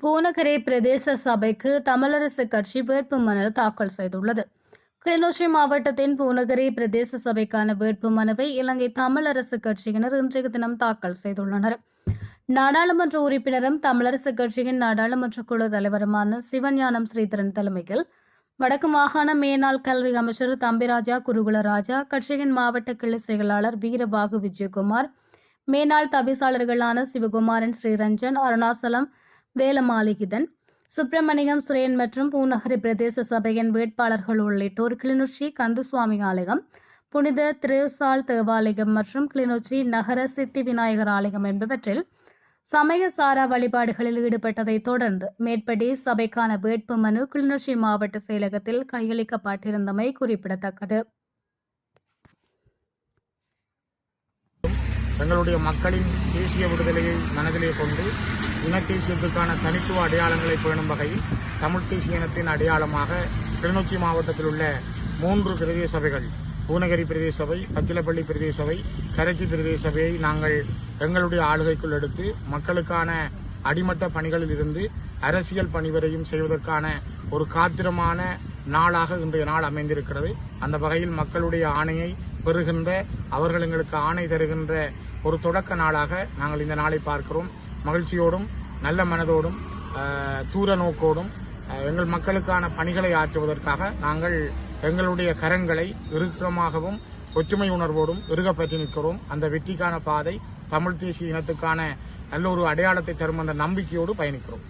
பூநகரி பிரதேச சபைக்கு தமிழரசு கட்சி வேட்புமனு தாக்கல் செய்துள்ளது. கிளிநொச்சி மாவட்டத்தின் பூநகரி பிரதேச சபைக்கான வேட்புமனுவை இலங்கை தமிழரசு கட்சியினர் இன்றைய தினம் தாக்கல் செய்துள்ளனர். நாடாளுமன்ற உறுப்பினரும் தமிழரசு கட்சியின் நாடாளுமன்ற குழு தலைவருமான சிவஞானம் ஸ்ரீதரன் தலைமையில் வடக்கு மாகாண மேனாள் கல்வி அமைச்சர் தம்பிராஜா குருகுலராஜா, கட்சியின் மாவட்ட கிளை செயலாளர் வீரபாகு விஜயகுமார், மேனாள் தவிசாளர்களான சிவகுமாரன், ஸ்ரீரஞ்சன், அருணாசலம், வேலமாலிகிதன், சுப்பிரமணியம், சுரேன் மற்றும் பூநகரி பிரதேச சபையின் வேட்பாளர்கள் உள்ளிட்டோர் கிளிநொச்சி கந்துசுவாமி ஆலயம், புனித திரேசாள் தேவாலயம் மற்றும் கிளிநொச்சி நகர சித்தி விநாயகர் ஆலயம் என்பவற்றில் சமய சாரா வழிபாடுகளில் ஈடுபட்டதை தொடர்ந்து மேற்படி சபைக்கான வேட்புமனு கிளிநொச்சி மாவட்ட செயலகத்தில் கையளிக்கப்பட்டிருந்தமை குறிப்பிடத்தக்கது. எங்களுடைய மக்களின் தேசிய விடுதலையை மனதிலே கொண்டு இன தேசியத்திற்கான தனித்துவ அடையாளங்களை பேணும் வகையில் தமிழ் தேசிய இனத்தின் அடையாளமாக கிளிநொச்சி மாவட்டத்தில் உள்ள 3 பிரதேச சபைகள், பூநகரி பிரதேச சபை, பச்சிலப்பள்ளி பிரதேச சபை, கரைச்சி பிரதேச சபையை நாங்கள் எங்களுடைய ஆளுகைக்குள் எடுத்து மக்களுக்கான அடிமட்ட பணிகளில் இருந்து அரசியல் பணி வரையும் செய்வதற்கான ஒரு காத்திரமான நாளாக இன்றைய நாள் அமைந்திருக்கிறது. அந்த வகையில் மக்களுடைய ஆணையை பெறுகின்ற, அவர்கள் எங்களுக்கு ஆணை தருகின்ற ஒரு தொடக்க நாளாக நாங்கள் இந்த நாளை பார்க்கிறோம். மகிழ்ச்சியோடும் நல்ல மனதோடும் தூர நோக்கோடும் எங்கள் மக்களுக்கான பணிகளை ஆற்றுவதற்காக நாங்கள் எங்களுடைய கரங்களை இறுக்கமாகவும் ஒற்றுமை உணர்வோடும் இறுகப்பற்றி நிற்கிறோம். அந்த வெற்றிக்கான பாதை தமிழ் தேசிய இனத்துக்கான நல்ல ஒரு அடையாளத்தை தரும் அந்த நம்பிக்கையோடு பயணிக்கிறோம்.